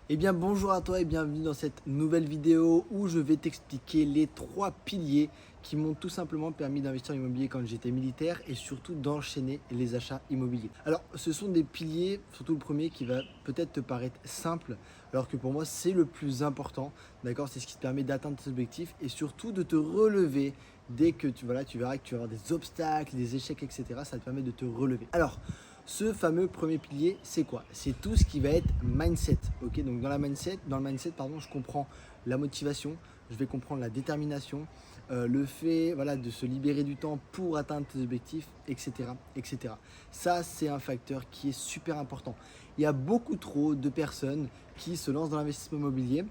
Eh bien bonjour à toi et bienvenue dans cette nouvelle vidéo où je vais t'expliquer les 3 piliers qui m'ont tout simplement permis d'investir en immobilier quand j'étais militaire et surtout d'enchaîner les achats immobiliers. Alors ce sont des piliers, surtout le premier qui va peut-être te paraître simple alors que pour moi c'est le plus important, d'accord? C'est ce qui te permet d'atteindre tes objectifs et surtout de te relever dès que tu verras que tu vas avoir des obstacles, des échecs, etc. Ça te permet de te relever. Alors ce fameux premier pilier, c'est quoi? C'est tout ce qui va être mindset. Ok, donc dans le mindset, pardon, je comprends la motivation, je vais comprendre la détermination, le fait voilà, de se libérer du temps pour atteindre tes objectifs, etc., etc. Ça, c'est un facteur qui est super important. Il y a beaucoup trop de personnes qui se lancent dans l'investissement immobilier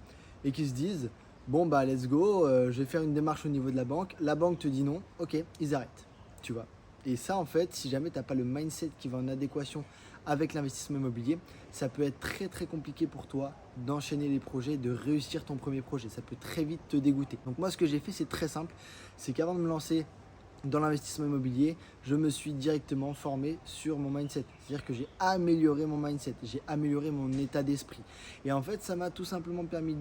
et qui se disent bon bah let's go, je vais faire une démarche au niveau de la banque te dit non, ok, ils arrêtent, tu vois. Et ça, en fait, si jamais tu n'as pas le mindset qui va en adéquation avec l'investissement immobilier, ça peut être très très compliqué pour toi d'enchaîner les projets, de réussir ton premier projet. Ça peut très vite te dégoûter. Donc moi, ce que j'ai fait, c'est très simple. C'est qu'avant de me lancer dans l'investissement immobilier, je me suis directement formé sur mon mindset. C'est-à-dire que j'ai amélioré mon mindset, j'ai amélioré mon état d'esprit. Et en fait, ça m'a tout simplement permis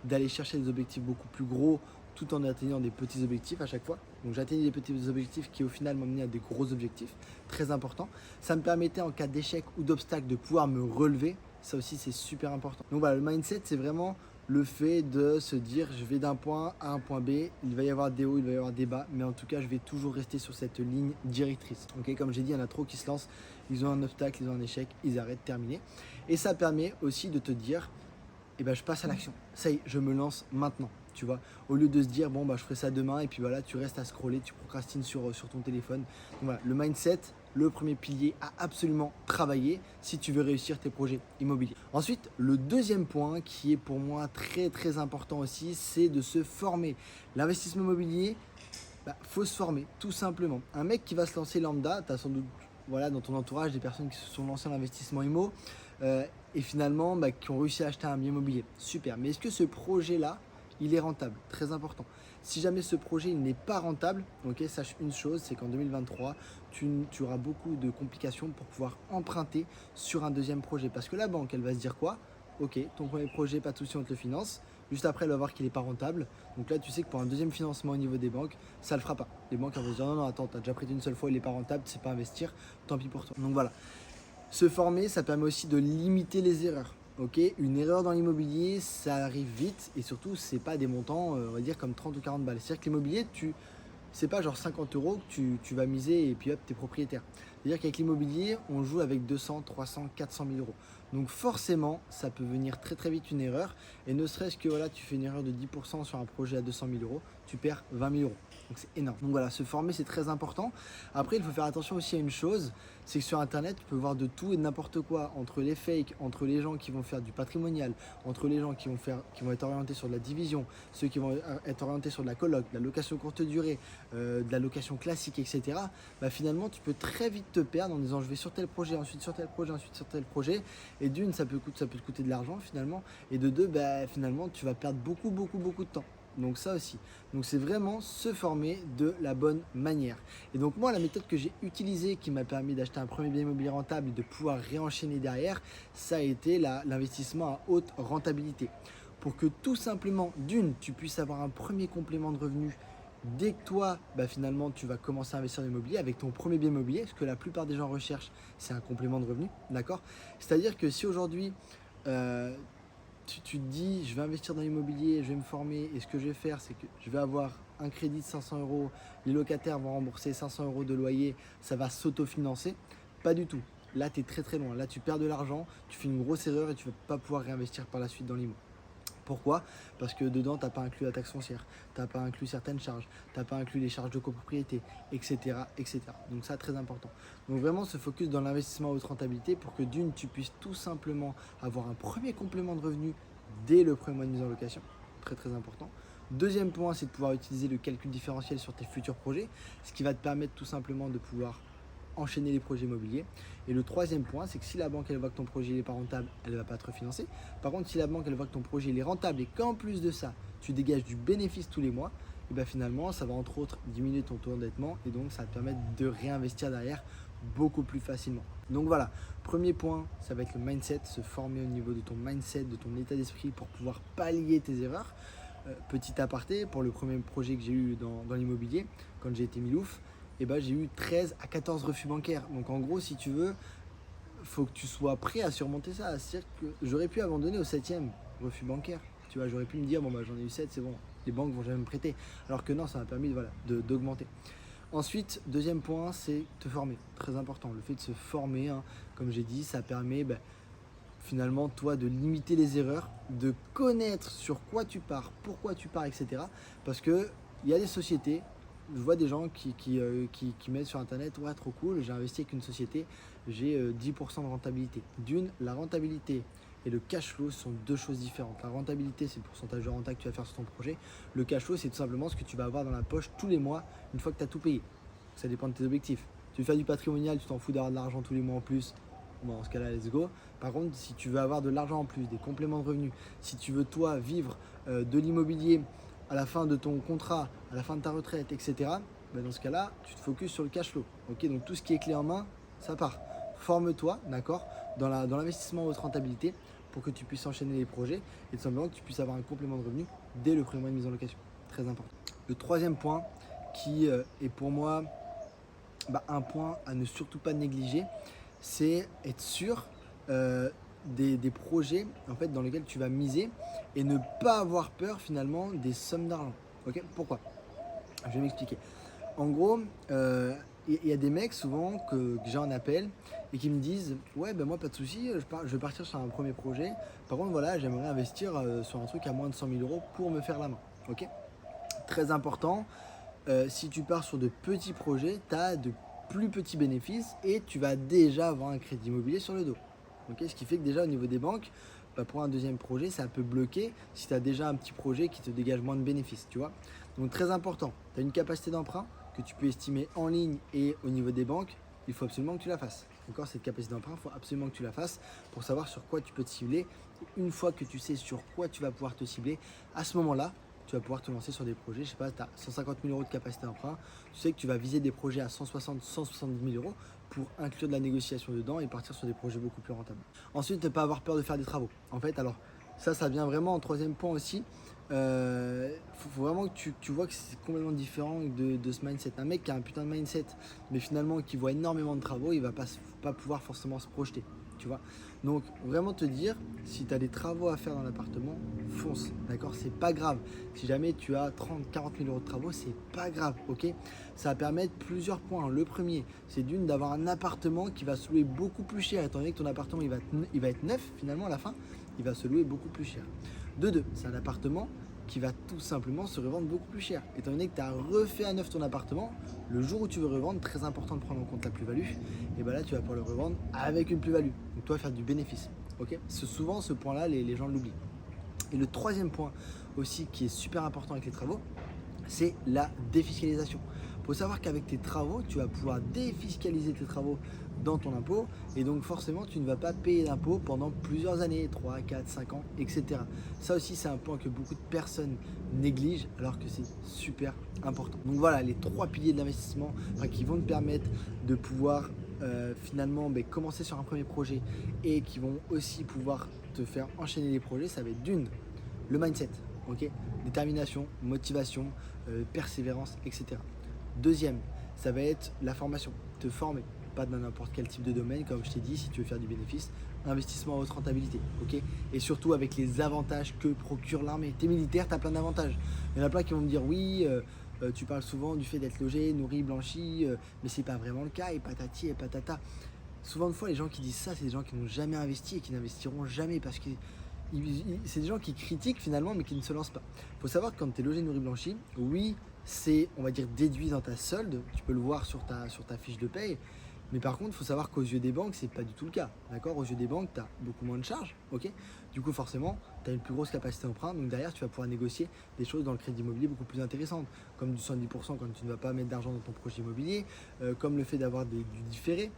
d'aller chercher des objectifs beaucoup plus gros tout en atteignant des petits objectifs à chaque fois. Donc j'atteignais des petits objectifs qui au final m'emmenaient à des gros objectifs, très importants. Ça me permettait en cas d'échec ou d'obstacle de pouvoir me relever. Ça aussi c'est super important. Donc voilà, le mindset c'est vraiment le fait de se dire je vais d'un point A à un point B, il va y avoir des hauts, il va y avoir des bas, mais en tout cas je vais toujours rester sur cette ligne directrice. Okay, comme j'ai dit, il y en a trop qui se lancent, ils ont un obstacle, ils ont un échec, ils arrêtent, terminé. Et ça permet aussi de te dire eh ben, je passe à l'action. Ça y est, je me lance maintenant. Tu vois, au lieu de se dire bon bah je ferai ça demain et puis voilà, tu restes à scroller, tu procrastines sur ton téléphone. Donc voilà, le mindset, le premier pilier à absolument travailler si tu veux réussir tes projets immobiliers. Ensuite, le deuxième point qui est pour moi très très important aussi, c'est de se former. L'investissement immobilier, faut se former tout simplement. Un mec qui va se lancer lambda, tu as sans doute voilà, dans ton entourage des personnes qui se sont lancées dans l'investissement immo et finalement qui ont réussi à acheter un bien immobilier. Super. Mais est-ce que ce projet-là, il est rentable? Très important. Si jamais ce projet il n'est pas rentable, ok, sache une chose, c'est qu'en 2023, tu auras beaucoup de complications pour pouvoir emprunter sur un deuxième projet. Parce que la banque, elle va se dire quoi? Ok, ton premier projet, pas de souci, on te le finance. Juste après, elle va voir qu'il n'est pas rentable. Donc là, tu sais que pour un deuxième financement au niveau des banques, ça ne le fera pas. Les banques vont se dire non, non, attends, tu as déjà prêté une seule fois, il n'est pas rentable, tu ne sais pas investir, tant pis pour toi. Donc voilà. Se former, ça permet aussi de limiter les erreurs. Ok, une erreur dans l'immobilier, ça arrive vite et surtout, c'est pas des montants, on va dire comme 30 ou 40 balles. C'est-à-dire que l'immobilier, c'est pas genre 50 euros que tu vas miser et puis hop, tu es propriétaire. C'est-à-dire qu'avec l'immobilier, on joue avec 200, 300, 400 000 euros. Donc forcément, ça peut venir très très vite une erreur. Et ne serait-ce que voilà, tu fais une erreur de 10% sur un projet à 200 000 euros, tu perds 20 000 euros. Donc c'est énorme. Donc voilà, se former, c'est très important. Après, il faut faire attention aussi à une chose, c'est que sur Internet, tu peux voir de tout et de n'importe quoi. Entre les fakes, entre les gens qui vont faire du patrimonial, entre les gens qui vont être orientés sur de la division, ceux qui vont être orientés sur de la coloc, de la location courte durée, de la location classique, etc. Finalement, tu peux très vite te perdre en disant je vais sur tel projet, ensuite sur tel projet, ensuite sur tel projet. Et d'une, ça peut te coûter de l'argent finalement. Et de deux, finalement, tu vas perdre beaucoup, beaucoup, beaucoup de temps. Donc ça aussi. Donc c'est vraiment se former de la bonne manière. Et donc moi, la méthode que j'ai utilisée qui m'a permis d'acheter un premier bien immobilier rentable et de pouvoir réenchaîner derrière, ça a été l'investissement à haute rentabilité. Pour que tout simplement, d'une, tu puisses avoir un premier complément de revenus dès que toi, finalement, tu vas commencer à investir dans l'immobilier avec ton premier bien immobilier, ce que la plupart des gens recherchent, c'est un complément de revenu, d'accord? C'est-à-dire que si aujourd'hui, euh, tu te dis, je vais investir dans l'immobilier, je vais me former, et ce que je vais faire, c'est que je vais avoir un crédit de 500 euros, les locataires vont rembourser 500 euros de loyer, ça va s'autofinancer. Pas du tout. Là, tu es très très loin. Là, tu perds de l'argent, tu fais une grosse erreur et tu ne vas pas pouvoir réinvestir par la suite dans l'immobilier. Pourquoi? Parce que dedans, tu n'as pas inclus la taxe foncière, tu n'as pas inclus certaines charges, tu n'as pas inclus les charges de copropriété, etc., etc. Donc ça, très important. Donc vraiment, se focus dans l'investissement à haute rentabilité pour que d'une, tu puisses tout simplement avoir un premier complément de revenu dès le premier mois de mise en location. Très très important. Deuxième point, c'est de pouvoir utiliser le calcul différentiel sur tes futurs projets, ce qui va te permettre tout simplement de pouvoir enchaîner les projets immobiliers. Et le troisième point, c'est que si la banque elle voit que ton projet n'est pas rentable, elle ne va pas te refinancer. Par contre, si la banque elle voit que ton projet il est rentable et qu'en plus de ça, tu dégages du bénéfice tous les mois, et finalement, ça va entre autres diminuer ton taux d'endettement et donc ça va te permettre de réinvestir derrière beaucoup plus facilement. Donc voilà, premier point, ça va être le mindset, se former au niveau de ton mindset, de ton état d'esprit pour pouvoir pallier tes erreurs. Petit aparté, pour le premier projet que j'ai eu dans l'immobilier, quand j'ai été Milouf, j'ai eu 13 à 14 refus bancaires. Donc en gros, si tu veux, faut que tu sois prêt à surmonter ça. C'est-à-dire que j'aurais pu abandonner au 7e refus bancaire. Tu vois, j'aurais pu me dire, bon j'en ai eu 7, c'est bon, les banques vont jamais me prêter. Alors que non, ça m'a permis d'augmenter. Ensuite, deuxième point, c'est te former. Très important, le fait de se former, hein, comme j'ai dit, ça permet finalement toi de limiter les erreurs, de connaître sur quoi tu pars, pourquoi tu pars, etc. Parce que il y a des sociétés, je vois des gens qui mettent sur internet, ouais trop cool, j'ai investi avec une société, j'ai 10% de rentabilité. La rentabilité et le cash flow sont deux choses différentes. La rentabilité, c'est le pourcentage de renta que tu vas faire sur ton projet. Le cash flow, c'est tout simplement ce que tu vas avoir dans la poche tous les mois une fois que tu as tout payé. Ça dépend de tes objectifs. Tu fais du patrimonial, tu t'en fous d'avoir de l'argent tous les mois en plus. Bon, dans ce cas-là, let's go. Par contre, si tu veux avoir de l'argent en plus, des compléments de revenus, si tu veux toi vivre de l'immobilier à la fin de ton contrat, à la fin de ta retraite, etc., dans ce cas-là, tu te focuses sur le cash flow. Ok, donc tout ce qui est clé en main, ça part. Forme-toi, d'accord, dans l'investissement à haute rentabilité pour que tu puisses enchaîner les projets et tout simplement que tu puisses avoir un complément de revenus dès le premier mois de mise en location. Très important. Le troisième point qui est pour moi un point à ne surtout pas négliger, c'est être sûr des projets en fait, dans lesquels tu vas miser et ne pas avoir peur finalement des sommes d'argent. Ok, pourquoi? Je vais m'expliquer. En gros, il y a des mecs souvent que j'ai en appel et qui me disent ouais moi pas de souci, je vais partir sur un premier projet. Par contre voilà, j'aimerais investir sur un truc à moins de 100 000 euros pour me faire la main. Ok, très important. Si tu pars sur de petits projets, tu as de plus petits bénéfices et tu vas déjà avoir un crédit immobilier sur le dos. Okay, ce qui fait que déjà au niveau des banques, pour un deuxième projet, ça peut bloquer si tu as déjà un petit projet qui te dégage moins de bénéfices, tu vois. Donc très important, tu as une capacité d'emprunt que tu peux estimer en ligne et au niveau des banques, il faut absolument que tu la fasses. Encore cette capacité d'emprunt, il faut absolument que tu la fasses pour savoir sur quoi tu peux te cibler. Et une fois que tu sais sur quoi tu vas pouvoir te cibler, à ce moment-là, tu vas pouvoir te lancer sur des projets. Je sais pas, tu as 150 000 euros de capacité d'emprunt. Tu sais que tu vas viser des projets à 160, 170 000 euros pour inclure de la négociation dedans et partir sur des projets beaucoup plus rentables. Ensuite, ne pas avoir peur de faire des travaux. En fait, alors ça vient vraiment en troisième point aussi. Faut vraiment que tu vois que c'est complètement différent de ce mindset. Un mec qui a un putain de mindset, mais finalement qui voit énormément de travaux, il va pas pouvoir forcément se projeter. Tu vois, donc vraiment te dire, si tu as des travaux à faire dans l'appartement, fonce, d'accord, c'est pas grave. Si jamais tu as 30, 40 000 euros de travaux, c'est pas grave, ok. Ça va permettre plusieurs points. Le premier, c'est d'avoir un appartement qui va se louer beaucoup plus cher, étant donné que ton appartement il va être neuf finalement à la fin, il va se louer beaucoup plus cher. De deux, c'est un appartement qui va tout simplement se revendre beaucoup plus cher. Étant donné que tu as refait à neuf ton appartement, le jour où tu veux revendre, très important de prendre en compte la plus-value, et là tu vas pouvoir le revendre avec une plus-value. Donc toi faire du bénéfice. Ok, souvent ce point-là, les gens l'oublient. Et le troisième point aussi qui est super important avec les travaux, c'est la défiscalisation. Il faut savoir qu'avec tes travaux, tu vas pouvoir défiscaliser tes travaux dans ton impôt et donc forcément tu ne vas pas payer d'impôt pendant plusieurs années, 3, 4, 5 ans, etc. Ça aussi c'est un point que beaucoup de personnes négligent alors que c'est super important. Donc voilà les trois piliers de l'investissement qui vont te permettre de pouvoir finalement commencer sur un premier projet et qui vont aussi pouvoir te faire enchaîner les projets. Ça va être le mindset, ok, détermination, motivation, persévérance, etc. Deuxième, ça va être la formation, te former, pas dans n'importe quel type de domaine, comme je t'ai dit, si tu veux faire du bénéfice, investissement à haute rentabilité, ok. Et surtout avec les avantages que procure l'armée. T'es militaire, t'as plein d'avantages. Il y en a plein qui vont me dire oui, tu parles souvent du fait d'être logé, nourri, blanchi, mais c'est pas vraiment le cas, et patati et patata. Souvent de fois, les gens qui disent ça, c'est des gens qui n'ont jamais investi et qui n'investiront jamais parce que c'est des gens qui critiquent finalement mais qui ne se lancent pas. Il faut savoir que quand tu es logé, nourri, blanchi, oui, c'est on va dire déduit dans ta solde, tu peux le voir sur ta fiche de paye, mais par contre il faut savoir qu'aux yeux des banques c'est pas du tout le cas, d'accord. Aux yeux des banques tu as beaucoup moins de charges, ok, du coup forcément tu as une plus grosse capacité d'emprunt, donc derrière tu vas pouvoir négocier des choses dans le crédit immobilier beaucoup plus intéressantes, comme du 110% quand tu ne vas pas mettre d'argent dans ton projet immobilier, comme le fait d'avoir du différé,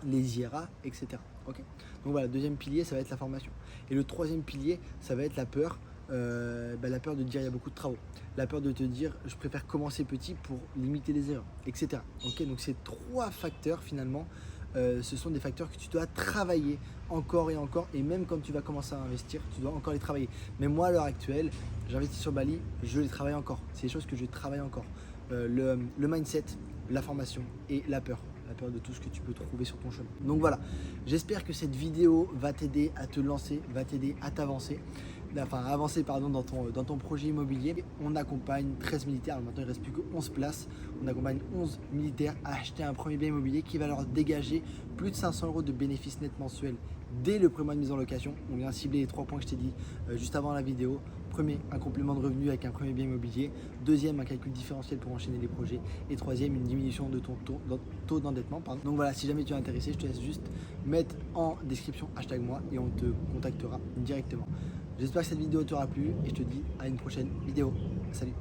les IRA, etc. Okay, donc voilà, deuxième pilier, ça va être la formation. Et le troisième pilier, ça va être la peur la peur de te dire il y a beaucoup de travaux, la peur de te dire je préfère commencer petit pour limiter les erreurs, etc. Ok, donc ces 3 facteurs finalement, ce sont des facteurs que tu dois travailler encore et encore, et même quand tu vas commencer à investir, tu dois encore les travailler. Mais moi à l'heure actuelle, j'investis sur Bali, je les travaille encore. C'est des choses que je travaille encore. Le mindset, la formation et la peur de tout ce que tu peux trouver sur ton chemin. Donc voilà, j'espère que cette vidéo va t'aider à te lancer, va t'aider à t'avancer. Enfin, à avancer pardon, dans ton projet immobilier. On accompagne 13 militaires, alors maintenant il ne reste plus que 11 places. On accompagne 11 militaires à acheter un premier bien immobilier qui va leur dégager plus de 500 € de bénéfices nets mensuels dès le premier mois de mise en location. On vient cibler les 3 points que je t'ai dit juste avant la vidéo. Premier, un complément de revenu avec un premier bien immobilier. Deuxième, un calcul différentiel pour enchaîner les projets. Et troisième, une diminution de ton taux d'endettement. Donc voilà, si jamais tu es intéressé, je te laisse juste mettre en description #moi et on te contactera directement. J'espère que cette vidéo t'aura plu et je te dis à une prochaine vidéo. Salut!